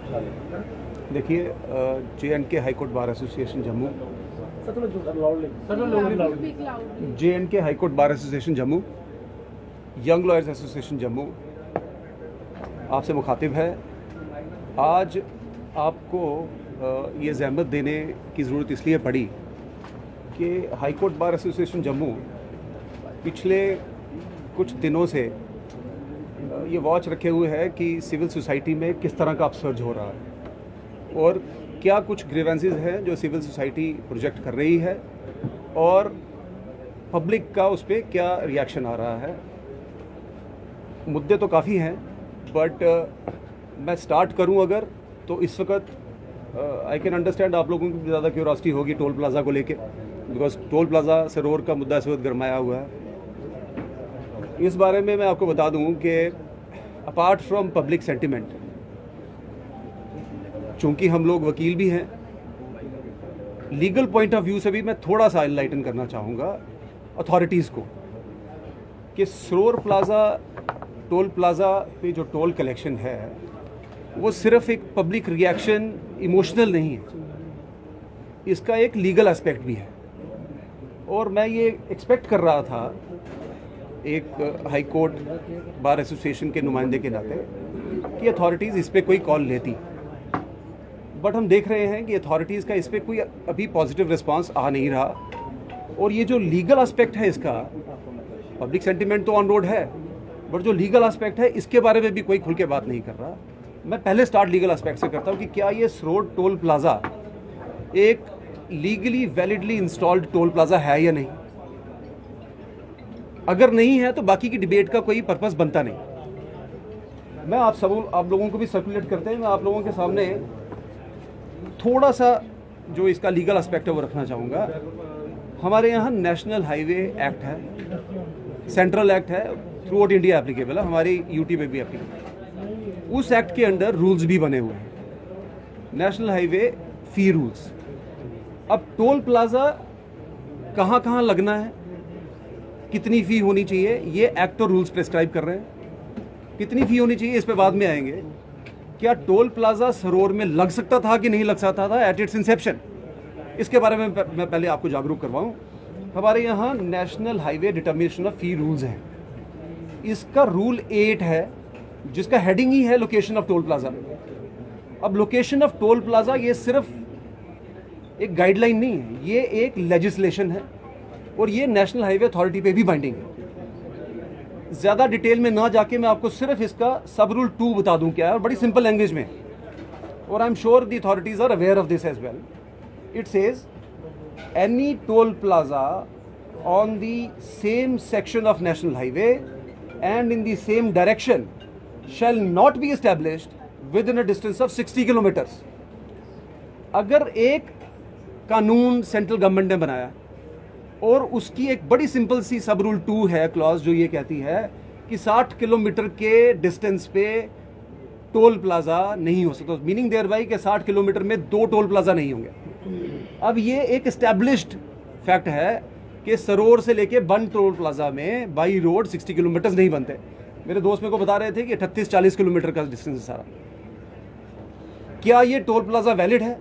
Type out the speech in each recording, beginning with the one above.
देखिए, JNK high court bar association Jammu, JNK high court bar association Jammu, young lawyers association Jammu आपसे मुखातिब है। आज आपको ये ज़हमत देने की ज़रूरत इसलिए पड़ी कि high court bar association Jammu पिछले कुछ दिनों से ये वॉच रखे हुए है कि सिविल सोसाइटी में किस तरह का अपसर्ज हो रहा है और क्या कुछ ग्रीवेंसेस हैं जो सिविल सोसाइटी प्रोजेक्ट कर रही है और पब्लिक का उस पर क्या रिएक्शन आ रहा है। मुद्दे तो काफ़ी हैं, बट मैं स्टार्ट करूं अगर तो इस वक्त आई कैन अंडरस्टैंड आप लोगों की ज़्यादा क्यूरोसिटी होगी टोल प्लाज़ा को लेके, बिकॉज टोल प्लाज़ा सरोवर का मुद्दा इस वक्त गरमाया हुआ है। इस बारे में मैं आपको बता दूं कि अपार्ट फ्रॉम पब्लिक सेंटिमेंट, चूंकि हम लोग वकील भी हैं, लीगल पॉइंट ऑफ व्यू से भी मैं थोड़ा सा एनलाइटन करना चाहूँगा अथॉरिटीज़ को कि सरोवर प्लाज़ा टोल प्लाज़ा पे जो टोल कलेक्शन है वो सिर्फ एक पब्लिक रिएक्शन इमोशनल नहीं है, इसका एक लीगल एस्पेक्ट भी है। और मैं ये एक्सपेक्ट कर रहा था एक हाई कोर्ट बार एसोसिएशन के नुमाइंदे के नाते कि अथॉरिटीज़ इस पर कोई कॉल लेती, बट हम देख रहे हैं कि अथॉरिटीज़ का इस पर कोई अभी पॉजिटिव रिस्पांस आ नहीं रहा। और ये जो लीगल एस्पेक्ट है इसका, पब्लिक सेंटिमेंट तो ऑन रोड है, बट जो लीगल एस्पेक्ट है इसके बारे में भी कोई खुल के बात नहीं कर रहा। मैं पहले स्टार्ट लीगल एस्पेक्ट से करता हूँ कि क्या ये सरोवर टोल प्लाज़ा एक legally validly installed toll plaza है या नहीं। अगर नहीं है तो बाकी की डिबेट का कोई पर्पस बनता नहीं। मैं आप लोगों को भी सर्कुलेट करते हैं, मैं आप लोगों के सामने थोड़ा सा जो इसका लीगल एस्पेक्ट है वो रखना चाहूँगा। हमारे यहाँ नेशनल हाईवे एक्ट है, सेंट्रल एक्ट है, थ्रू आउट इंडिया एप्लीकेबल है, हमारी यूटी पे भी एप्लीकेबल। उस एक्ट के अंडर रूल्स भी बने हुए हैं, नेशनल हाईवे फी रूल्स। अब टोल प्लाज़ा कहाँ कहाँ लगना है, कितनी फ़ी होनी चाहिए, ये एक्ट और रूल्स प्रेस्क्राइब कर रहे हैं। कितनी फ़ी होनी चाहिए इस पे बाद में आएंगे। क्या टोल प्लाज़ा सरोवर में लग सकता था कि नहीं लग सकता था एट इट्स इंसेप्शन, इसके बारे में मैं पहले आपको जागरूक करवाऊं। हमारे यहाँ national highway determination of fee rules हैं, इसका रूल 8 है जिसका हेडिंग ही है लोकेशन ऑफ टोल प्लाज़ा। अब लोकेशन ऑफ टोल प्लाज़ा ये सिर्फ एक गाइडलाइन नहीं है, ये एक लेजिस्लेशन है और ये नेशनल हाईवे अथॉरिटी पे भी बाइंडिंग है। ज़्यादा डिटेल में ना जाके मैं आपको सिर्फ इसका सब रूल 2 बता दूं क्या है, और बड़ी सिंपल लैंग्वेज में, और I am sure the authorities are aware of this as well. It says any toll plaza on the same section of national highway and in the same direction shall not be established within a distance of 60 kilometers। अगर एक कानून central government ने बनाया और उसकी एक बड़ी simple सी सब रूल 2 है क्लॉज जो ये कहती है कि 60 किलोमीटर के डिस्टेंस पे टोल प्लाज़ा नहीं हो सकता, मीनिंग देयर बाई कि 60 किलोमीटर में 2 टोल प्लाज़ा नहीं होंगे। अब ये एक एस्टैब्लिश्ड फैक्ट है कि सरोवर से लेके बन टोल प्लाज़ा में बाई रोड 60 किलोमीटर नहीं बनते। मेरे दोस्त मेरे को बता रहे थे कि 38-40 किलोमीटर का डिस्टेंस है सारा। क्या ये टोल प्लाज़ा वैलिड है?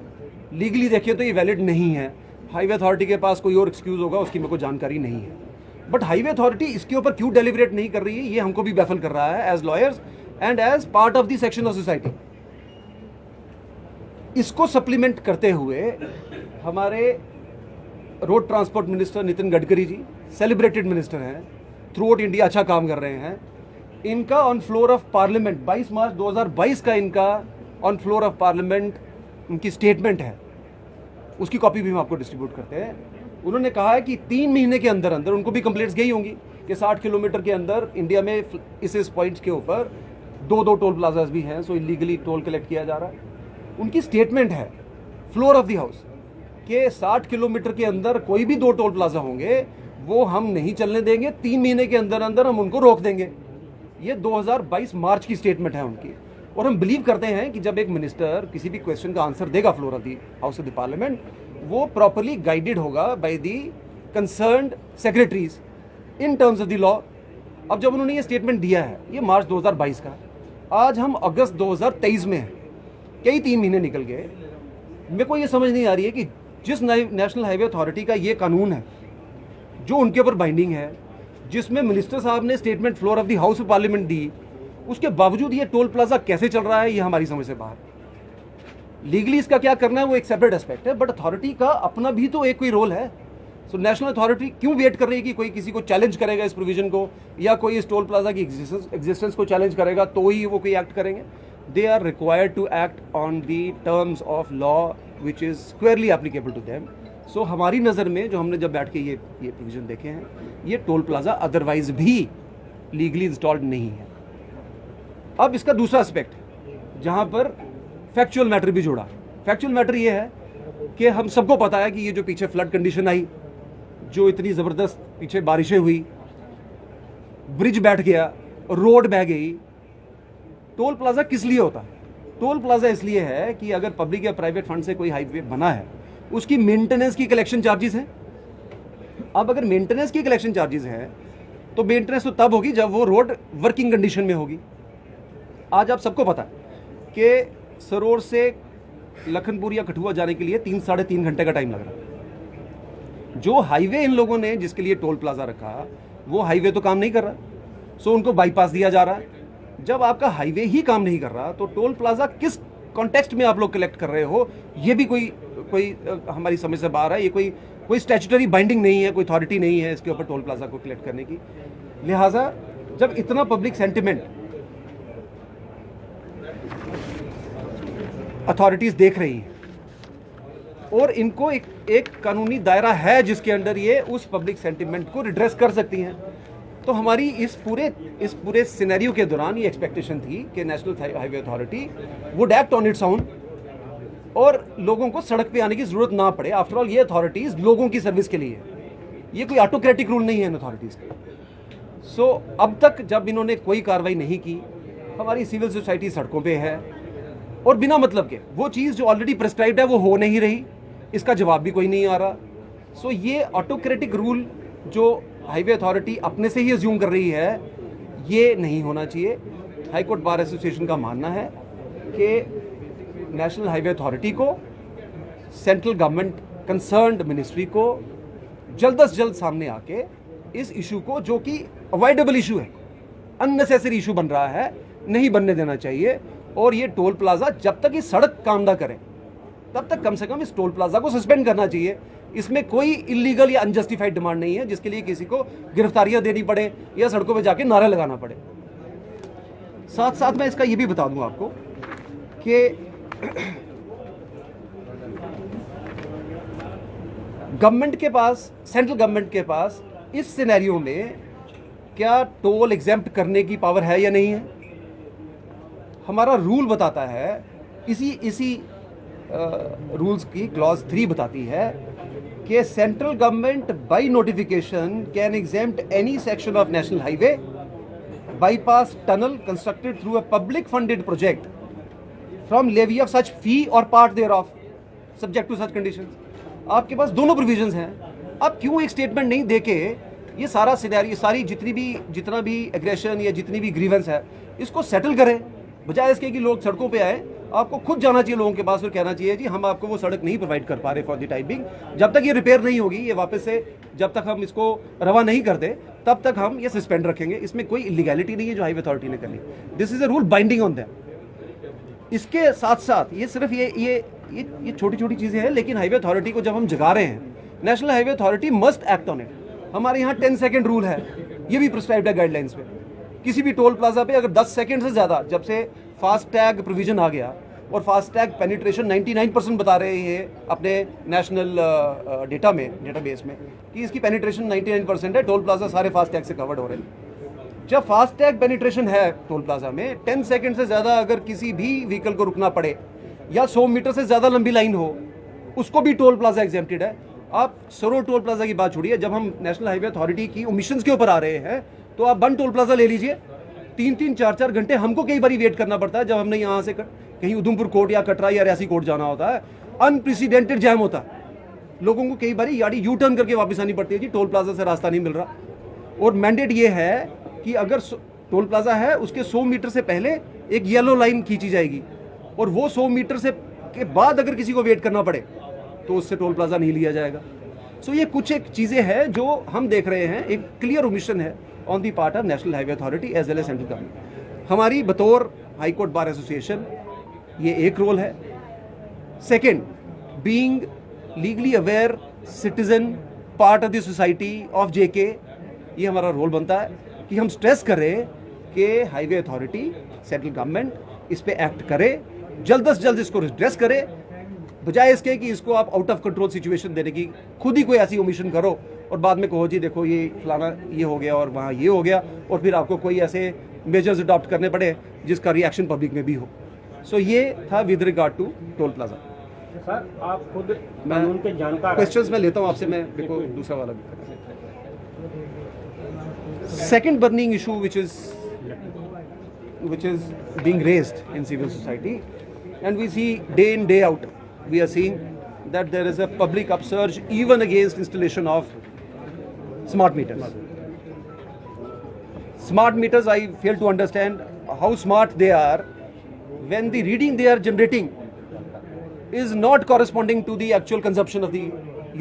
लीगली देखें तो ये वैलिड नहीं है। हाईवे अथॉरिटी के पास कोई और एक्सक्यूज़ होगा, उसकी मेरे को जानकारी नहीं है। बट हाईवे अथॉरिटी इसके ऊपर क्यों डेलिब्रेट नहीं कर रही है, ये हमको भी बैफल कर रहा है as lawyers and as part of the section of society. इसको सप्लीमेंट करते हुए हमारे road transport minister Nitin Gadkari ji celebrated minister हैं, थ्रू आउट इंडिया अच्छा काम कर रहे हैं। इनका on floor of parliament 22 March 2022 का इनका ऑन फ्लोर ऑफ पार्लियामेंट उनकी स्टेटमेंट है, उसकी कॉपी भी हम आपको डिस्ट्रीब्यूट करते हैं। उन्होंने कहा है कि 3 महीने के अंदर अंदर उनको भी कंप्लेंट्स गई होंगी कि 60 किलोमीटर के अंदर इंडिया में इस पॉइंट्स के ऊपर 2 टोल प्लाजाज भी हैं, सो इलीगली टोल कलेक्ट किया जा रहा है। उनकी स्टेटमेंट है फ्लोर ऑफ द हाउस कि 60 किलोमीटर के अंदर कोई भी 2 टोल प्लाजा होंगे वो हम नहीं चलने देंगे, 3 महीने के अंदर अंदर हम उनको रोक देंगे। ये 2022 मार्च की स्टेटमेंट है उनकी। और हम बिलीव करते हैं कि जब एक मिनिस्टर किसी भी क्वेश्चन का आंसर देगा floor of the house of the parliament, वो प्रॉपर्ली गाइडेड होगा by the concerned secretaries in terms of the law. अब जब उन्होंने ये स्टेटमेंट दिया है, ये मार्च 2022 का, आज हम अगस्त 2023 में हैं, कई 3 महीने निकल गए। मेरे को ये समझ नहीं आ रही है कि जिस नेशनल हाईवे अथॉरिटी का ये कानून है जो उनके ऊपर बाइंडिंग है, जिसमें मिनिस्टर साहब ने statement floor of the house of parliament दी, उसके बावजूद ये टोल प्लाजा कैसे चल रहा है, ये हमारी समझ से बाहर। लीगली इसका क्या करना है वो एक सेपरेट एस्पेक्ट है, बट अथॉरिटी का अपना भी तो एक कोई रोल है। सो नेशनल अथॉरिटी क्यों वेट कर रही है कि कोई किसी को चैलेंज करेगा इस प्रोविजन को, या कोई इस टोल प्लाजा की एग्जिस्टेंस को चैलेंज करेगा तो ही वो कोई एक्ट करेंगे। They are required to act on the terms of law which is squarely applicable to them. So हमारी नज़र में जो हमने जब बैठ के ये प्रोविजन देखे हैं, ये टोल प्लाजा अदरवाइज भी लीगली इंस्टॉल्ड नहीं है। अब इसका दूसरा एस्पेक्ट जहाँ पर फैक्चुअल मैटर भी जुड़ा। फैक्चुअल मैटर ये है कि हम सबको पता है कि ये जो पीछे फ्लड कंडीशन आई, जो इतनी ज़बरदस्त पीछे बारिशें हुई, ब्रिज बैठ गया, रोड बह गई। टोल प्लाजा किस लिए होता है? टोल प्लाजा इसलिए है कि अगर पब्लिक या प्राइवेट फंड से कोई हाईवे बना है, उसकी मेंटेनेंस की कलेक्शन चार्जेस हैं। अब अगर मेंटेनेंस की कलेक्शन चार्जेस हैं तो मेंटेनेंस तो तब होगी जब वो रोड वर्किंग कंडीशन में होगी। आज आप सबको पता है कि सरोर से लखनपुर या कठुआ जाने के लिए 3-3.5 घंटे का टाइम लग रहा है। जो हाईवे इन लोगों ने जिसके लिए टोल प्लाजा रखा, वो हाईवे तो काम नहीं कर रहा, सो उनको बाईपास दिया जा रहा है। जब आपका हाईवे ही काम नहीं कर रहा तो टोल प्लाजा किस कॉन्टेक्स्ट में आप लोग कलेक्ट कर रहे हो, ये भी कोई हमारी समझ से बाहर है। ये कोई स्टैट्यूटरी बाइंडिंग नहीं है, कोई अथॉरिटी नहीं है इसके ऊपर टोल प्लाजा को कलेक्ट करने की। लिहाजा जब इतना पब्लिक सेंटिमेंट अथॉरिटीज देख रही हैं और इनको एक कानूनी दायरा है जिसके अंडर ये उस पब्लिक सेंटिमेंट को रिड्रेस कर सकती हैं, तो हमारी इस पूरे सिनेरियो के दौरान ये एक्सपेक्टेशन थी कि national highway authority would act on its own और लोगों को सड़क पे आने की जरूरत ना पड़े। आफ्टर ऑल ये अथॉरिटीज लोगों की सर्विस के लिए है, ये कोई ऑटोक्रेटिक रूल नहीं है इन अथॉरिटीज का। सो अब तक जब इन्होंने कोई कार्रवाई नहीं की, हमारी सिविल सोसाइटी सड़कों पे है और बिना मतलब के वो चीज़ जो ऑलरेडी प्रिस्क्राइब्ड है वो हो नहीं रही, इसका जवाब भी कोई नहीं आ रहा। सो ये ऑटोक्रेटिक रूल जो हाईवे अथॉरिटी अपने से ही अज्यूम कर रही है, ये नहीं होना चाहिए। हाई कोर्ट बार एसोसिएशन का मानना है कि नेशनल हाईवे अथॉरिटी को, सेंट्रल गवर्नमेंट कंसर्न्ड मिनिस्ट्री को जल्द से जल्द सामने आके इस इशू को, जो कि अवॉइडेबल इशू है, अननेसेसरी इशू बन रहा है, नहीं बनने देना चाहिए। और ये टोल प्लाजा जब तक ये सड़क काम ना करें तब तक कम से कम इस टोल प्लाजा को सस्पेंड करना चाहिए। इसमें कोई इलीगल या अनजस्टिफाइड डिमांड नहीं है जिसके लिए किसी को गिरफ्तारियां देनी पड़े या सड़कों पे जाके नारा लगाना पड़े। साथ साथ मैं इसका ये भी बता दूं आपको कि गवर्नमेंट के पास, सेंट्रल गवर्नमेंट के पास इस सिनेरियो में क्या टोल एग्जेम्प्ट करने की पावर है या नहीं है। हमारा रूल बताता है, इसी रूल्स की क्लॉज 3 बताती है कि central government by notification can exempt any section of national highway, bypass, tunnel constructed through a public funded project from levy of such fee और part thereof subject to such conditions. आपके पास दोनों provisions हैं। आप क्यों एक statement नहीं देके ये सारा सिनेरियो, सारी जितना भी एग्रेशन या जितनी भी ग्रीवेंस है, इसको सेटल करें, बजाय इसके कि लोग सड़कों पे आए। आपको खुद जाना चाहिए लोगों के पास और कहना चाहिए जी हम आपको वो सड़क नहीं प्रोवाइड कर पा रहे फॉर द टाइमिंग, जब तक ये रिपेयर नहीं होगी, ये वापस से जब तक हम इसको रवा नहीं करते तब तक हम ये सस्पेंड रखेंगे। इसमें कोई इलीगैलिटी नहीं है जो हाईवे अथॉरिटी ने करी। This is a rule binding on them. इसके साथ साथ ये सिर्फ ये छोटी छोटी चीज़ें हैं, लेकिन हाईवे अथॉरिटी को जब हम जगा रहे हैं, national highway authority must act on it. हमारे यहाँ 10 सेकेंड रूल है, ये भी प्रिस्क्राइब्ड है गाइडलाइंस में। किसी भी टोल प्लाजा पे अगर 10 सेकेंड से ज़्यादा, जब से फास्ट टैग प्रोविजन आ गया और फास्ट टैग पेनिट्रेशन 99% बता रहे हैं अपने नेशनल डेटाबेस में कि इसकी पेनिट्रेशन 99% है, टोल प्लाजा सारे फास्ट टैग से कवर्ड हो रहे हैं। जब फास्ट टैग पेनिट्रेशन है टोल प्लाजा में, 10 सेकेंड से ज़्यादा अगर किसी भी व्हीकल को रुकना पड़े या 100 मीटर से ज़्यादा लंबी लाइन हो, उसको भी टोल प्लाजा एग्जेम्प्टेड है। आप सरोर टोल प्लाजा की बात छोड़िए, जब हम नेशनल हाईवे अथॉरिटी की ओमिशंस के ऊपर आ रहे हैं तो आप बन टोल प्लाजा ले लीजिए। 3-3, 4-4 घंटे हमको कई बार वेट करना पड़ता है जब हमने यहाँ से कहीं उधमपुर कोर्ट या कटरा या रियासी कोर्ट जाना होता है। अनप्रेसिडेंटेड जैम होता है, लोगों को कई बार यानी यू टर्न करके वापस आनी पड़ती है जी, टोल प्लाजा से रास्ता नहीं मिल रहा। और मैंडेट ये है कि अगर टोल प्लाजा है उसके 100 मीटर से पहले एक येलो लाइन खींची जाएगी और वो 100 मीटर से के बाद अगर किसी को वेट करना पड़े तो उससे टोल प्लाजा नहीं लिया जाएगा। सो ये कुछ एक चीज़ें हैं जो हम देख रहे हैं, एक क्लियर ओमिशन है on the part of national highway authority as well as central government. हमारी बतौर हाई कोर्ट बार एसोसिएशन ये एक रोल है। Second, being legally aware citizen part of the society of JK, ये हमारा रोल बनता है कि हम स्ट्रेस करें कि हाईवे अथॉरिटी सेंट्रल गवर्नमेंट इस पे एक्ट करे, जल्द से जल्द इसको रिड्रेस करे, बजाय इसके कि इसको आप आउट ऑफ कंट्रोल सिचुएशन देने की खुद ही कोई ऐसी ओमिशन करो और बाद में कहो जी देखो ये फलाना ये हो गया और वहाँ ये हो गया, और फिर आपको कोई ऐसे मेजर्स अडॉप्ट करने पड़े जिसका रिएक्शन पब्लिक में भी हो। सो ये था with regard to toll plaza. Sir आप खुद कानून के जानकार, क्वेश्चंस मैं लेता हूँ आपसे, मैं देखो दूसरा वाला भी करना। Second burning issue which is being raised in civil society, and we see day in day out, we are seeing that there is a public upsurge even against installation of smart meters. Smart meters, I fail to understand how smart they are when the reading they are generating is not corresponding to the actual consumption of the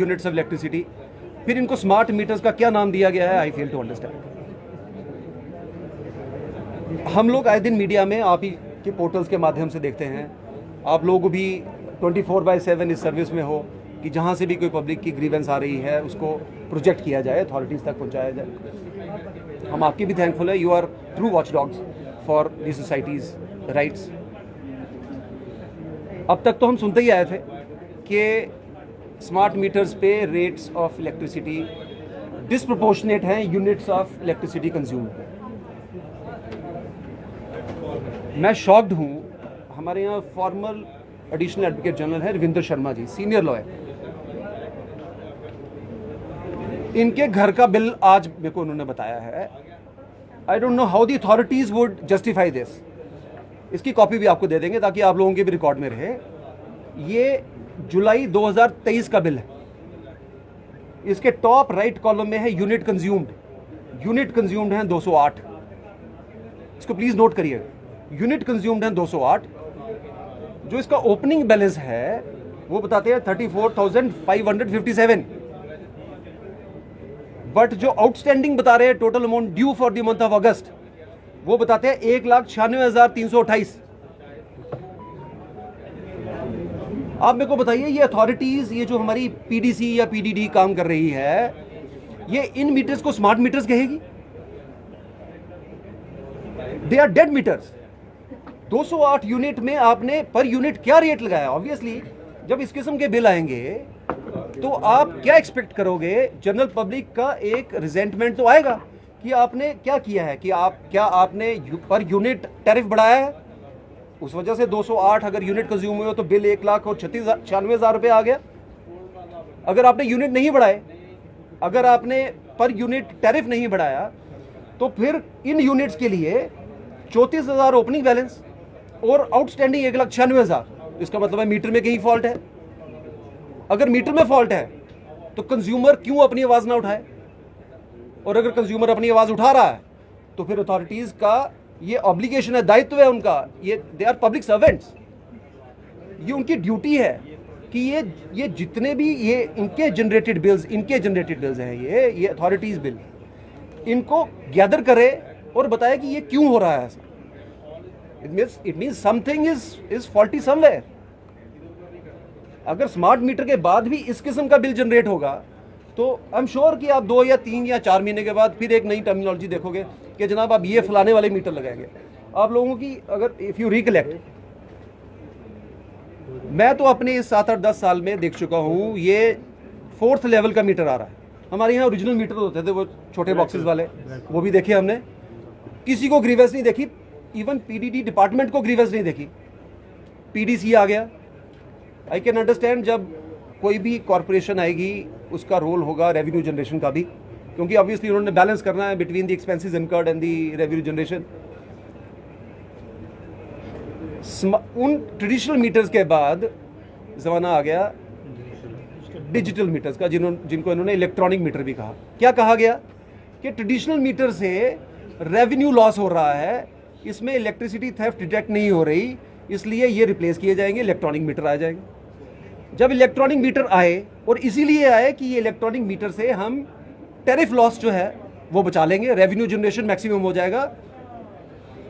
units of electricity. फिर इनको smart meters का क्या नाम दिया गया है, आई fail to understand. हम लोग आए दिन मीडिया में आप ही के पोर्टल्स के माध्यम से देखते हैं, आप लोग भी 24/7 इस सर्विस में हो कि जहाँ से भी कोई पब्लिक की ग्रीवेंस आ रही है उसको प्रोजेक्ट किया जाए, अथॉरिटीज़ तक पहुँचाया जाए। हम आपके भी थैंकफुल है, you are true watch dogs for the societies rights. अब तक तो हम सुनते ही आए थे कि स्मार्ट मीटर्स पे रेट्स ऑफ इलेक्ट्रिसिटी डिसप्रोपोर्शनेट हैं यूनिट्स ऑफ इलेक्ट्रिसिटी कंज्यूम। मैं शॉक्ड हूँ। हमारे यहाँ फॉर्मल एडिशनल एडवोकेट जनरल है रविंद्र शर्मा जी, सीनियर लॉयर। इनके घर का बिल आज मेरे को उन्होंने बताया है। I don't know how the authorities would justify this. इसकी कॉपी भी आपको दे देंगे ताकि आप लोगों के भी रिकॉर्ड में रहे। ये जुलाई 2023 का बिल है। इसके टॉप राइट कॉलम में है यूनिट कंज्यूम्ड हैं 208। इसको प्लीज नोट करिएगा, यूनिट कंज्यूम्ड हैं 208। जो इसका ओपनिंग बैलेंस है वो बताते हैं 34,557, बट जो आउटस्टैंडिंग बता रहे हैं total amount due for the month of अगस्त वो बताते हैं 1,96,328। आप मेरे को बताइए, ये अथॉरिटीज, ये जो हमारी पीडीसी या पीडीडी काम कर रही है, ये इन मीटर्स को स्मार्ट मीटर्स कहेगी? They are dead meters. 208 unit में आपने पर यूनिट क्या रेट लगाया? ऑब्वियसली जब इस किस्म के बिल आएंगे तो आप क्या एक्सपेक्ट करोगे? जनरल पब्लिक का एक रिजेंटमेंट तो आएगा कि आपने क्या किया है, कि आपने पर यूनिट टैरिफ बढ़ाया है, उस वजह से 208 अगर यूनिट कंज्यूम हुए हो तो बिल 1,96,000 रुपये आ गया। अगर आपने यूनिट नहीं बढ़ाए, अगर आपने पर यूनिट टैरिफ नहीं बढ़ाया, तो फिर इन यूनिट्स के लिए 34,000 ओपनिंग बैलेंस और आउटस्टैंडिंग 1,96,000। इसका मतलब है मीटर में कहीं फॉल्ट है। अगर मीटर में फॉल्ट है तो कंज्यूमर क्यों अपनी आवाज ना उठाए? और अगर कंज्यूमर अपनी आवाज उठा रहा है तो फिर अथॉरिटीज का ये ऑब्लिगेशन है, दायित्व है उनका, ये दे आर पब्लिक सर्वेंट्स, ये उनकी ड्यूटी है कि ये जितने भी ये इनके जनरेटेड बिल्स हैं, ये अथॉरिटीज बिल, इनको गैदर करे और बताए कि ये क्यों हो रहा है ऐसा। It means something is faulty somewhere. अगर स्मार्ट मीटर के बाद भी इस किस्म का बिल जनरेट होगा तो आई एम श्योर कि आप 2 या 3 या 4 महीने के बाद फिर एक नई टर्मिनोलॉजी देखोगे कि जनाब आप ये फलाने वाले मीटर लगाएंगे। आप लोगों की अगर इफ यू रिकलेक्ट, मैं तो अपने इस 7-8-10 साल में देख चुका हूँ, ये 4th लेवल का मीटर आ रहा है। हमारे यहाँ ओरिजिनल मीटर होते थे वो छोटे बॉक्सेस वाले, वो भी देखे हमने, किसी को ग्रीवेंस नहीं देखी, इवन पीडीडी डिपार्टमेंट को ग्रीवेंस नहीं देखी। पीडीसी आ गया। आई कैन अंडरस्टैंड जब कोई भी कॉरपोरेशन आएगी उसका रोल होगा रेवेन्यू जनरेशन का भी, क्योंकि ऑब्वियसली उन्होंने बैलेंस करना है between the expenses incurred and the revenue generation. उन ट्रेडिशनल मीटर्स के बाद जमाना आ गया डिजिटल मीटर्स का, जिनको इन्होंने इलेक्ट्रॉनिक मीटर भी कहा। क्या कहा गया कि ट्रेडिशनल मीटर से रेवेन्यू लॉस हो रहा है, इसमें इलेक्ट्रिसिटी थेफ्ट डिटेक्ट नहीं हो रही, इसलिए ये रिप्लेस किए जाएंगे, इलेक्ट्रॉनिक मीटर आ जाएंगे। जब इलेक्ट्रॉनिक मीटर आए, और इसीलिए आए कि ये इलेक्ट्रॉनिक मीटर से हम टैरिफ लॉस जो है वो बचा लेंगे, रेवेन्यू जनरेशन मैक्सिमम हो जाएगा।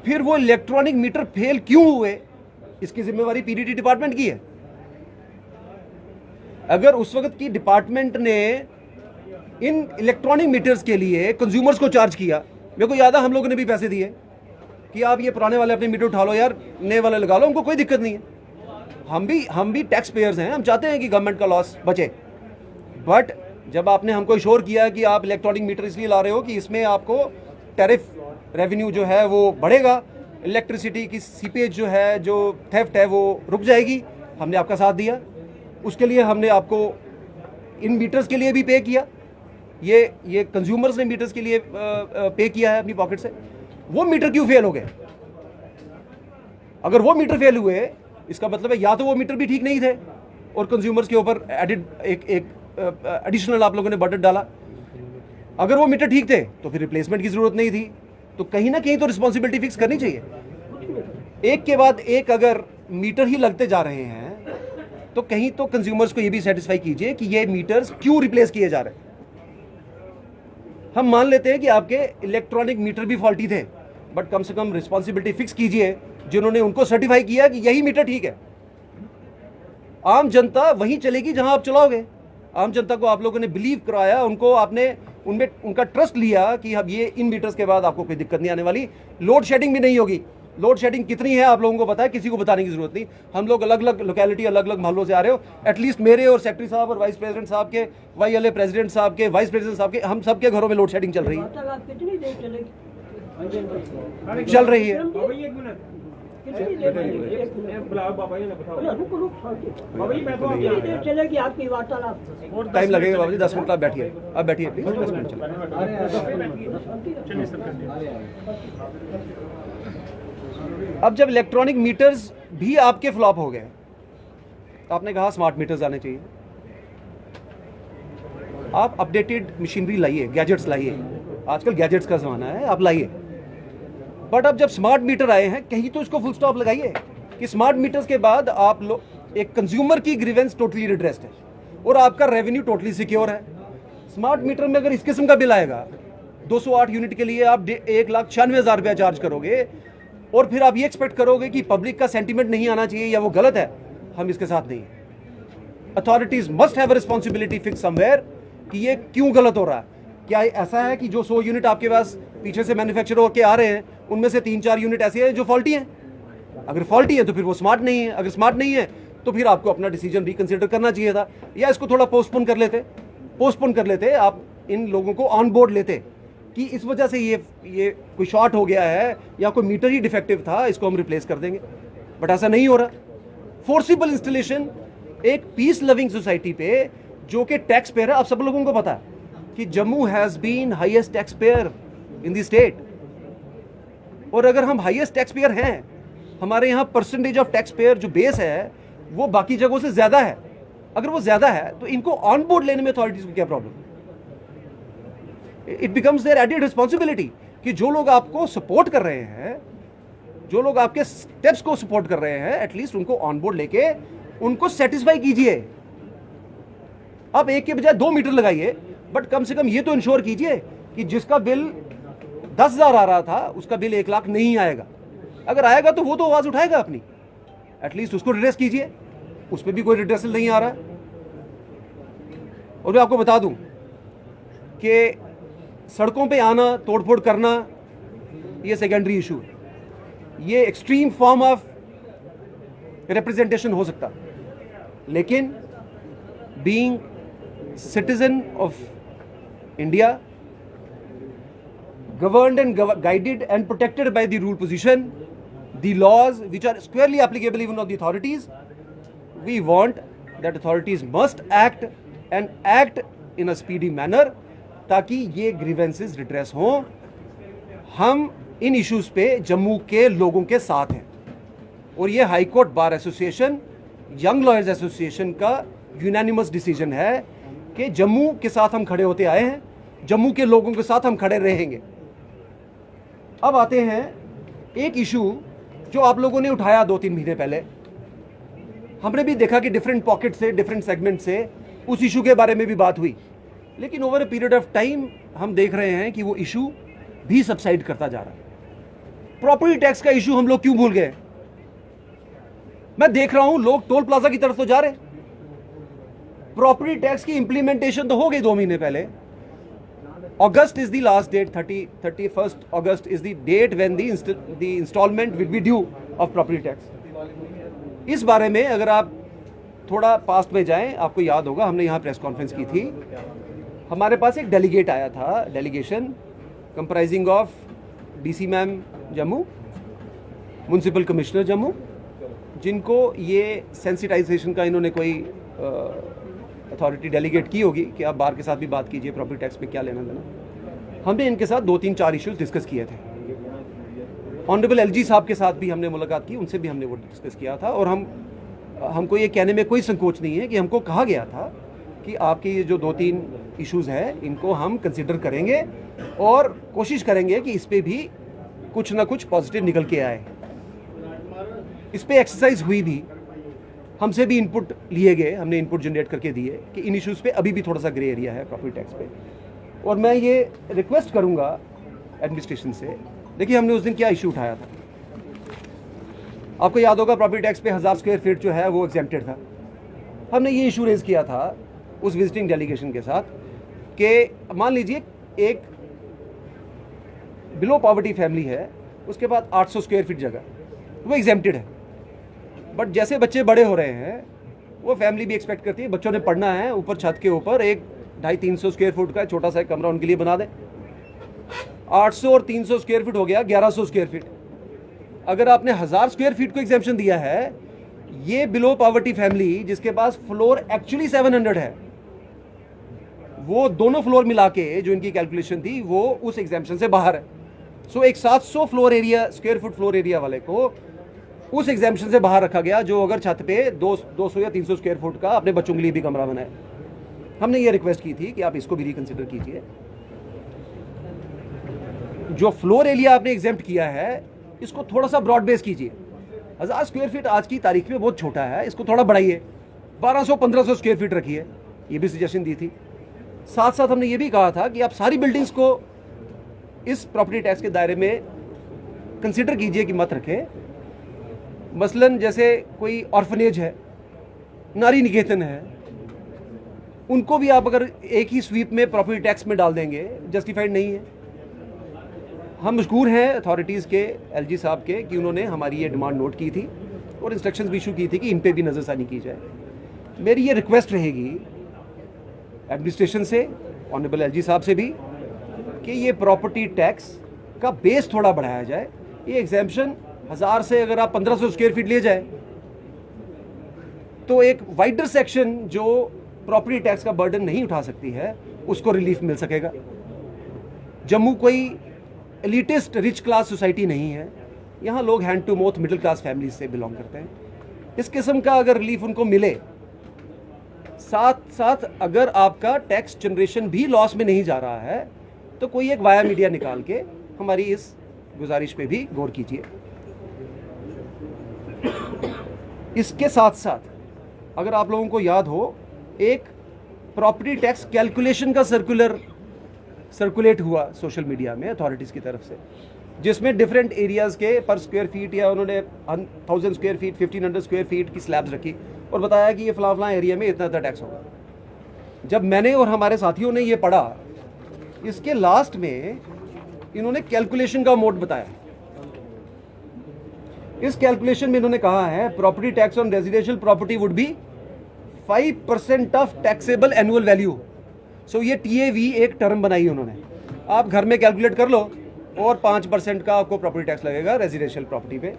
फिर वो इलेक्ट्रॉनिक मीटर फेल क्यों हुए, इसकी जिम्मेवारी पीडीटी डिपार्टमेंट की है। अगर उस वक्त की डिपार्टमेंट ने इन इलेक्ट्रॉनिक मीटर्स के लिए कंज्यूमर्स को चार्ज किया, मेरे को याद है हम लोगों ने भी पैसे दिए कि आप ये पुराने वाले अपने मीटर उठा लो यार, नए वाले लगा लो, हमको कोई दिक्कत नहीं है। हम भी टैक्स पेयर्स हैं, हम चाहते हैं कि गवर्नमेंट का लॉस बचे। बट जब आपने हमको इश्योर किया कि आप इलेक्ट्रॉनिक मीटर इसलिए ला रहे हो कि इसमें आपको टैरिफ रेवेन्यू जो है वो बढ़ेगा, इलेक्ट्रिसिटी की सीपेज जो है, जो थेफ्ट है वो रुक जाएगी, हमने आपका साथ दिया। उसके लिए हमने आपको इन मीटर्स के लिए भी पे किया, ये कंज्यूमर्स ने मीटर्स के लिए पे किया है अपनी पॉकेट से। वो मीटर क्यों फेल हो गए? अगर वो मीटर फेल हुए, इसका मतलब है या तो वो मीटर भी ठीक नहीं थे और कंज्यूमर्स के ऊपर एक एडिशनल आप लोगों ने बर्डन डाला। अगर वो मीटर ठीक थे तो फिर रिप्लेसमेंट की जरूरत नहीं थी। तो कहीं ना कहीं तो रिस्पॉन्सिबिलिटी फिक्स करनी चाहिए। एक के बाद एक अगर मीटर ही लगते जा रहे हैं तो कहीं तो कंज्यूमर्स को ये भी सेटिस्फाई कीजिए कि ये मीटर्स क्यों रिप्लेस किए जा रहे हैं। हम मान लेते हैं कि आपके इलेक्ट्रॉनिक मीटर भी फॉल्टी थे, बट कम से कम रिस्पॉन्सिबिलिटी फिक्स कीजिए जिन्होंने उनको सर्टिफाई किया कि यही मीटर ठीक है। आम जनता वहीं चलेगी जहां आप चलाओगे। आम जनता को आप लोगों ने बिलीव कराया, उनको आपने उनमें उनका ट्रस्ट लिया कि अब ये इन मीटर्स के बाद आपको कोई दिक्कत नहीं आने वाली, लोड शेडिंग भी नहीं होगी। लोड शेडिंग कितनी है आप लोगों को पता है, किसी को बताने की जरूरत नहीं। हम लोग अलग अलग लोकेलिटी, अलग अलग मोहल्लों से आ रहे हो, एटलीस्ट मेरे और सेक्रेटरी साहब और वाइस प्रेसिडेंट साहब के, YLA प्रेसिडेंट साहब के, वाइस प्रेसिडेंट साहब के, हम सबके घरों में लोड शेडिंग चल रही है। कितनी देर चलेगी? चल रही है। बाबा जी एक मिनट, बुलाओ बाबा जी ने बताओ। बाबा जी बैठो, आप कितनी देर चलेगी आपकी वार्तालाप? टाइम लगेगा बाबा जी, 10 मिनट आप बैठिए, आप बैठिए प्लीज, 10 मिनट चलो। अब जब इलेक्ट्रॉनिक मीटर्स भी आपके फ्लॉप हो गए, तो आपने कहा स्मार्ट मीटर्स आने चाहिए। आप अपडेटेड मशीनरी लाइए, गैजेट्स लाइए, आजकल गैजेट्स का जमाना है, आप लाइए। बट अब जब स्मार्ट मीटर आए हैं, कहीं तो इसको फुल स्टॉप लगाइए कि स्मार्ट मीटर्स के बाद आप लोग एक कंज्यूमर की ग्रीवेंस टोटली रिड्रेस्ड है और आपका रेवेन्यू टोटली सिक्योर है। स्मार्ट मीटर में अगर इस किस्म का बिल आएगा, 208 यूनिट के लिए आप 1,96,000 रुपया चार्ज करोगे और फिर आप ये एक्सपेक्ट करोगे कि पब्लिक का सेंटीमेंट नहीं आना चाहिए या वो गलत है, हम इसके साथ नहीं है। Authorities must have a responsibility fix somewhere कि ये क्यों गलत हो रहा है। क्या ऐसा है कि जो 100 यूनिट आपके पास पीछे से मैन्युफैक्चर होकर आ रहे हैं, उनमें से 3-4 यूनिट ऐसे हैं जो फॉल्टी हैं? अगर फॉल्टी है तो फिर वो स्मार्ट नहीं है, अगर स्मार्ट नहीं है तो फिर आपको अपना डिसीजन रिकंसिडर करना चाहिए था, या इसको थोड़ा पोस्टपोन कर लेते, आप इन लोगों को ऑन बोर्ड लेते कि इस वजह से ये कोई शॉर्ट हो गया है या कोई मीटर ही डिफेक्टिव था, इसको हम रिप्लेस कर देंगे। बट ऐसा नहीं हो रहा। फोर्सिबल इंस्टॉलेशन एक पीस लविंग सोसाइटी पे, जो कि टैक्स पेयर है, आप सब लोगों को पता है कि Jammu has been highest tax payer in the state. और अगर हम हाईएस्ट टैक्स पेयर हैं, हमारे यहाँ परसेंटेज ऑफ टैक्स पेयर जो बेस है वो बाकी जगहों से ज्यादा है। अगर वो ज्यादा है तो इनको ऑन बोर्ड लेने में अथॉरिटीज को क्या problem? It becomes their added responsibility कि जो लोग आपको सपोर्ट कर रहे हैं, जो लोग आपके स्टेप्स को सपोर्ट कर रहे हैं, एटलीस्ट उनको ऑन बोर्ड लेके उनको सेटिस्फाई कीजिए। आप एक के बजाय 2 मीटर लगाइए, बट कम से कम ये तो इंश्योर कीजिए कि जिसका बिल 10,000 आ रहा था उसका बिल 1 लाख नहीं आएगा। अगर आएगा तो वो तो आवाज उठाएगा अपनी, एटलीस्ट उसको रिड्रेस कीजिए। उसमें भी कोई रिड्रेसल नहीं आ रहा। और मैं आपको बता दूं कि सड़कों पे आना, तोड़फोड़ करना, ये सेकेंडरी इशू है। ये एक्सट्रीम फॉर्म ऑफ रिप्रेजेंटेशन हो सकता, लेकिन being citizen of India, governed and guided and protected by the rule position, the laws which are squarely applicable even of the authorities, we want that authorities must act and act in a speedy manner ताकि ये grievances redress हों। हम इन issues पे जम्मू के लोगों के साथ हैं और ये high court bar association, young lawyers association का यूनानिमस डिसीजन है कि जम्मू के साथ हम खड़े होते आए हैं, जम्मू के लोगों के साथ हम खड़े रहेंगे। अब आते हैं एक इशू जो आप लोगों ने उठाया 2-3 महीने पहले, हमने भी देखा कि डिफरेंट पॉकेट से, डिफरेंट सेगमेंट से उस इशू के बारे में भी बात हुई, लेकिन over a period of time हम देख रहे हैं कि वो इशू भी सबसाइड करता जा रहा है। प्रॉपर्टी टैक्स का इशू हम लोग क्यों भूल गए? मैं देख रहा हूं लोग टोल प्लाजा की तरफ तो जा रहे। प्रॉपर्टी टैक्स की इंप्लीमेंटेशन तो हो गई 2 महीने पहले। August is the last date, 31st August is the date when the installment will be due of property tax. इस बारे में अगर आप थोड़ा पास्ट में जाएं, आपको याद होगा हमने यहाँ प्रेस कॉन्फ्रेंस की थी। हमारे पास एक डेलीगेट आया था, delegation comprising of DC ma'am Jammu, municipal commissioner Jammu, जिनको ये सेंसिटाइजेशन का इन्होंने कोई अथॉरिटी डेलीगेट की होगी कि आप बार के साथ भी बात कीजिए, प्रॉपर्टी टैक्स पे क्या लेना देना। हमने इनके साथ 2-3-4 इश्यूज डिस्कस किए थे। ऑनरेबल एलजी साहब के साथ भी हमने मुलाकात की, उनसे भी हमने वो डिस्कस किया था। और हमको ये कहने में कोई संकोच नहीं है कि हमको कहा गया था कि आपके ये जो 2-3 इश्यूज हैं इनको हम कंसिडर करेंगे और कोशिश करेंगे कि इस पर भी कुछ ना कुछ पॉजिटिव निकल के आए। इस पर एक्सरसाइज हुई भी, हमसे भी इनपुट लिए गए, हमने इनपुट जनरेट करके दिए कि इन इश्यूज़ पे अभी भी थोड़ा सा ग्रे एरिया है प्रॉपर्टी टैक्स पे। और मैं ये रिक्वेस्ट करूंगा एडमिनिस्ट्रेशन से, देखिए हमने उस दिन क्या इशू उठाया था, आपको याद होगा प्रॉपर्टी टैक्स पे 1000 स्क्वायर फीट जो है वो एग्जेम्प्टेड था। हमने ये इशू रेज किया था उस विजिटिंग डेलीगेशन के साथ कि मान लीजिए एक बिलो पॉवर्टी फैमिली है, उसके बाद 800 स्क्वायर फीट जगह, वो एग्जेम्प्टेड है। बट जैसे बच्चे बड़े हो रहे हैं, वो फैमिली भी एक्सपेक्ट करती है बच्चों ने पढ़ना है, ऊपर छत के ऊपर एक 250-300 स्क्वायर फुट का छोटा सा कमरा उनके लिए बना दें। 800 और 300 स्क्वायर फीट हो गया 1100 स्क्वायर फीट। अगर आपने 1000 स्क्वायर फीट को एग्जेम्पशन दिया है, ये बिलो पॉवर्टी फैमिली जिसके पास फ्लोर एक्चुअली 700 है, वो दोनों फ्लोर मिला के जो इनकी कैलकुलेशन थी वो उस एग्जेम्पशन से बाहर है। सो एक 700 floor area, square foot floor area वाले को उस एग्जेम्पशन से बाहर रखा गया, जो अगर छत पे 200 या 300 स्क्वायर फुट का अपने बच्चों के लिए भी कमरा बनाए। हमने ये रिक्वेस्ट की थी कि आप इसको भी रिकंसिडर कीजिए। जो फ्लोर एरिया आपने एग्जेम्प्ट किया है, इसको थोड़ा सा ब्रॉड बेस कीजिए। 1000 स्क्वायर फीट आज की तारीख में बहुत छोटा है, इसको थोड़ा बढ़ाइए, 1200-1500 स्क्वायर फीट रखिए। ये भी सजेशन दी थी। साथ साथ हमने ये भी कहा था कि आप सारी बिल्डिंग्स को इस प्रॉपर्टी टैक्स के दायरे में कंसिडर कीजिए कि मत रखें। मसलन जैसे कोई ऑर्फनेज है, नारी निकेतन है, उनको भी आप अगर एक ही स्वीप में प्रॉपर्टी टैक्स में डाल देंगे, जस्टिफाइड नहीं है। हम मशकूर हैं अथॉरिटीज़ के, एलजी साहब के, कि उन्होंने हमारी ये डिमांड नोट की थी और इंस्ट्रक्शंस भी इशू की थी कि इन पे भी नज़रसानी की जाए। मेरी ये रिक्वेस्ट रहेगी एडमिनिस्ट्रेशन से, ऑनरेबल एलजी साहब से भी, कि ये प्रॉपर्टी टैक्स का बेस थोड़ा बढ़ाया जाए। ये एग्जेम्पशन 1000 से अगर आप 1500 स्क्वायर फीट ले जाए तो एक वाइडर सेक्शन जो प्रॉपर्टी टैक्स का बर्डन नहीं उठा सकती है उसको रिलीफ मिल सकेगा। जम्मू कोई एलिटिस्ट रिच क्लास सोसाइटी नहीं है, यहाँ लोग hand to mouth middle class family से बिलोंग करते हैं। इस किस्म का अगर रिलीफ उनको मिले, साथ साथ अगर आपका टैक्स जनरेशन भी लॉस में नहीं जा रहा है, तो कोई एक वाया मीडिया निकाल के हमारी इस गुजारिश पे भी गौर कीजिए। इसके साथ साथ अगर आप लोगों को याद हो, एक प्रॉपर्टी टैक्स कैलकुलेशन का सर्कुलेट हुआ सोशल मीडिया में अथॉरिटीज़ की तरफ से, जिसमें डिफरेंट एरियाज़ के पर स्क्वायर फीट या उन्होंने 1000 स्क्वायर फीट, 1500 स्क्वायर फीट की स्लैब्स रखी और बताया कि ये फलां एरिया में इतना टैक्स होगा। जब मैंने और हमारे साथियों ने ये पढ़ा, इसके लास्ट में इन्होंने कैलकुलेशन का मोड बताया। इस कैलकुलेशन में इन्होंने कहा है property tax on residential property would be 5% of taxable annual value. So ये TAV एक टर्म बनाई उन्होंने, आप घर में कैलकुलेट कर लो और 5% का आपको प्रॉपर्टी टैक्स लगेगा रेजिडेंशियल प्रॉपर्टी पे।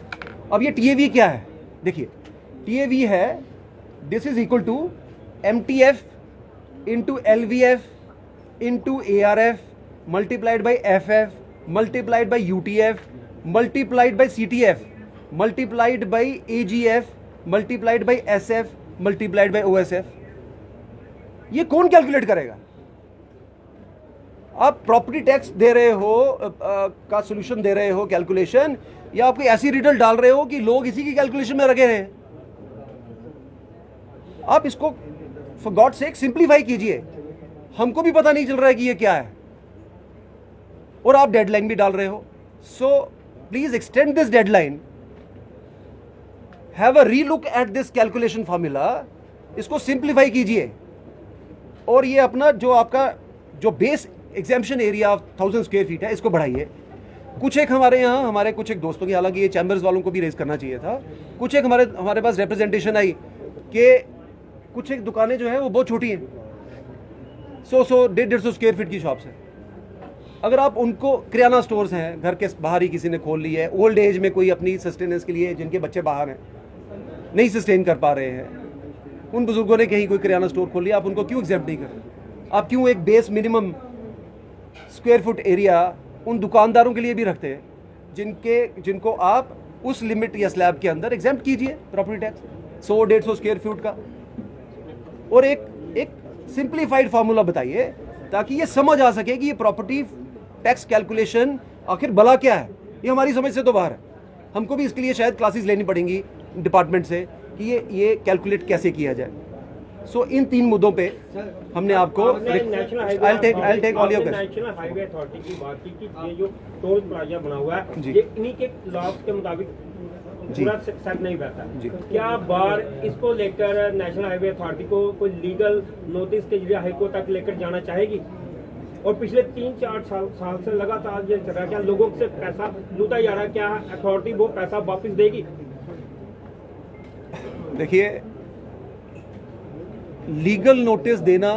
अब ये TAV क्या है? देखिए, TAV है this is equal to MTF into LVF into ARF multiplied by FF multiplied by UTF multiplied by CTF multiplied by AGF multiplied by SF multiplied by OSF। ये कौन calculate करेगा? आप प्रॉपर्टी टैक्स दे रहे हो का solution दे रहे हो calculation, या आप कोई ऐसी रिडल डाल रहे हो कि लोग इसी की कैलकुलेशन में लगे रहे? आप इसको फॉर गॉड सेक सिंप्लीफाई कीजिए। हमको भी पता नहीं चल रहा है कि ये क्या है, और आप डेडलाइन भी डाल रहे हो। So please extend this deadline, have a relook at this calculation formula, इसको सिंप्लीफाई कीजिए, और ये अपना जो आपका जो base exemption area 1000 square feet है इसको बढ़ाइए। कुछ एक हमारे यहाँ हमारे कुछ एक दोस्तों की, हालांकि ये चैम्बर्स वालों को भी रेज करना चाहिए था, कुछ एक हमारे पास रिप्रेजेंटेशन आई कि कुछ एक दुकानें जो है वो बहुत छोटी हैं, 100-150 स्क्वायर फीट की शॉप्स हैं। अगर आप उनको, किराना स्टोर्स हैं घर के बाहर ही किसी ने खोल ली है, ओल्ड एज में कोई अपनी सस्टेनेंस के लिए जिनके बच्चे बाहर हैं नहीं सस्टेन कर पा रहे हैं, उन बुजुर्गों ने कहीं कोई किराना स्टोर खोल लिया, आप उनको क्यों एग्जेम्प्ट नहीं कर रहे? आप क्यों एक base minimum square foot area उन दुकानदारों के लिए भी रखते हैं जिनको आप उस लिमिट या स्लैब के अंदर एग्जेम्प्ट कीजिए प्रॉपर्टी टैक्स 100-150 स्क्वायर फीट का, और एक सिंप्लीफाइड फार्मूला बताइए ताकि ये समझ आ सके कि ये प्रॉपर्टी टैक्स कैलकुलेशन आखिर भला क्या है। ये हमारी समझ से तो बाहर है। हमको भी इसके लिए शायद क्लासेस लेनी पड़ेंगी डिपार्टमेंट से कि ये कैलकुलेट कैसे किया जाए। सो इन 3 मुद्दों पे हमने आपको नेशनल हाईवे अथॉरिटी की बात की कि ये जो टोल प्लाजा बना हुआ है ये इन्हीं के लॉज के मुताबिक पूरा सेट नहीं बैठता। क्या बार इसको लेकर नेशनल हाईवे अथॉरिटी को कोई लीगल नोटिस के जरिए हाईकोर्ट तक लेकर जाना चाहेगी? और पिछले 3-4 साल से लगातार ये चल रहा है, क्या लोगों से पैसा लूटा जा रहा है, क्या अथॉरिटी वो पैसा वापस देगी? देखिए, लीगल नोटिस देना,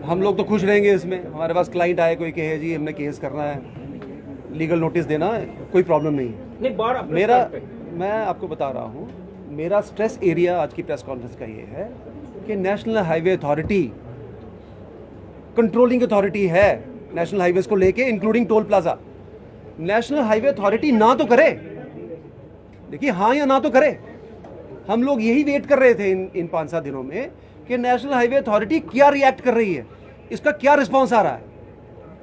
हम लोग तो खुश रहेंगे इसमें। हमारे पास क्लाइंट आए कोई कहे जी हमने केस करना है, लीगल नोटिस देना कोई प्रॉब्लम नहीं है। मैं आपको बता रहा हूँ, मेरा स्ट्रेस एरिया आज की प्रेस कॉन्फ्रेंस का ये है कि national highway authority controlling authority है नेशनल हाईवेज को लेके, including toll plaza. National highway authority ना तो करे, देखिए हाँ या ना तो करे। हम लोग यही वेट कर रहे थे इन 5-7 दिनों में कि नेशनल हाईवे अथॉरिटी क्या रिएक्ट कर रही है, इसका क्या रिस्पॉन्स आ रहा है।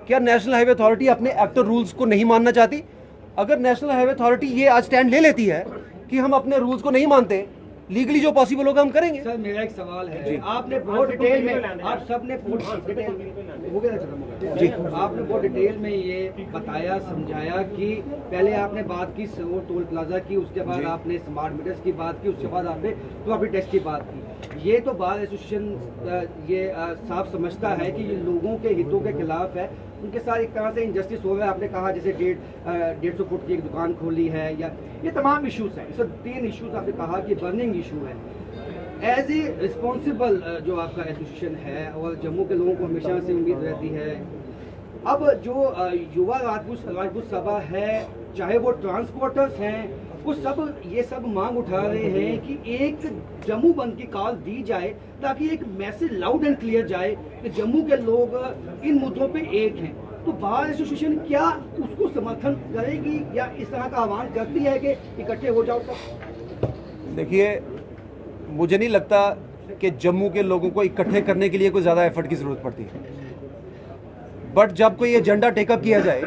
क्या नेशनल हाईवे अथॉरिटी अपने एक्ट और रूल्स को नहीं मानना चाहती? अगर नेशनल हाईवे अथॉरिटी ये आज स्टैंड ले लेती है कि हम अपने रूल्स को नहीं मानते, लीगली जो पॉसिबल होगा हम करेंगे। सर मेरा एक सवाल है जी, आपने बहुत डिटेल में, आप सबने जी आपने बहुत डिटेल में ये बताया समझाया कि पहले आपने बात की टोल प्लाजा की, उसके बाद आपने स्मार्ट मीटर्स की बात की, उसके बाद आपने प्रॉपर्टी टैक्स की बात की। ये तो बार एसोसिएशन ये साफ समझता है कि ये लोगों के हितों के खिलाफ है, उनके साथ एक तरह से इंजस्टिस हो रहा है। आपने कहा जैसे 150 फुट की एक दुकान खोली है, या ये तमाम इश्यूज हैं। सर 3 इश्यूज आपने कहा कि बर्निंग इशू है। एज ए रिस्पॉन्सिबल जो आपका एसोसिएशन है, और जम्मू के लोगों को हमेशा से उम्मीद रहती है, अब जो युवा राजपूत सभा है, चाहे वो ट्रांसपोर्टर्स हैं, वो सब ये सब मांग उठा रहे हैं कि एक जम्मू बंद की कॉल दी जाए ताकि एक मैसेज लाउड एंड क्लियर जाए कि जम्मू के लोग इन मुद्दों पे एक हैं। तो बार एसोसिएशन क्या उसको समर्थन करेगी या इस तरह का आह्वान करती है कि इकट्ठे हो जाओ सब? देखिए, मुझे नहीं लगता कि जम्मू के लोगों को इकट्ठे करने के लिए कोई ज़्यादा एफर्ट की ज़रूरत पड़ती है। बट जब कोई एजेंडा टेकअप किया जाए,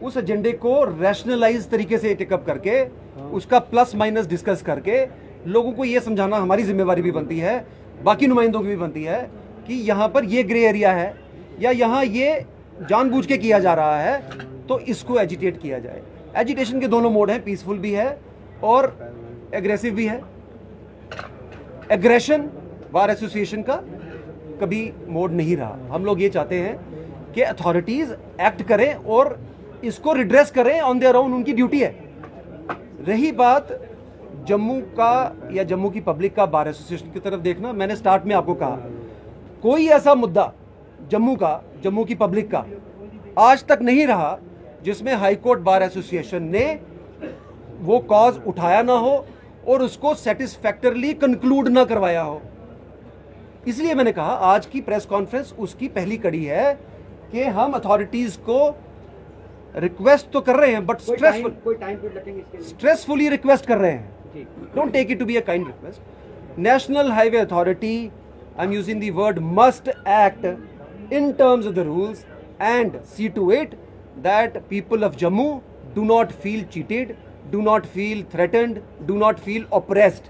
उस एजेंडे को रैशनलाइज तरीके से टेकअप करके, उसका प्लस माइनस डिस्कस करके लोगों को ये समझाना हमारी जिम्मेवारी भी बनती है, बाकी नुमाइंदों की भी बनती है कि यहाँ पर ये ग्रे एरिया है या यहाँ ये जानबूझ के किया जा रहा है, तो इसको एजिटेट किया जाए। एजिटेशन के दोनों मोड हैं, पीसफुल भी है और एग्रेसिव भी है। एग्रेशन बार एसोसिएशन का कभी मोड नहीं रहा। हम लोग ये चाहते हैं कि अथॉरिटीज एक्ट करें और इसको रिड्रेस करें ऑन देयर ओन, उनकी ड्यूटी है। रही बात जम्मू का या जम्मू की पब्लिक का बार एसोसिएशन की तरफ देखना, मैंने स्टार्ट में आपको कहा कोई ऐसा मुद्दा जम्मू की पब्लिक का आज तक नहीं रहा जिसमें हाई कोर्ट बार एसोसिएशन ने वो कॉज उठाया ना हो और उसको सेटिस्फैक्टरली कंक्लूड ना करवाया हो। इसलिए मैंने कहा आज की प्रेस कॉन्फ्रेंस उसकी पहली कड़ी है कि हम अथॉरिटीज को रिक्वेस्ट तो कर रहे हैं, बट स्ट्रेसफुली रिक्वेस्ट कर रहे हैं। Don't take it to be a kind request. National highway authority, I am using the word, must act in terms of the rules and see to it that people of Jammu do not feel cheated, do not feel threatened, do not feel oppressed.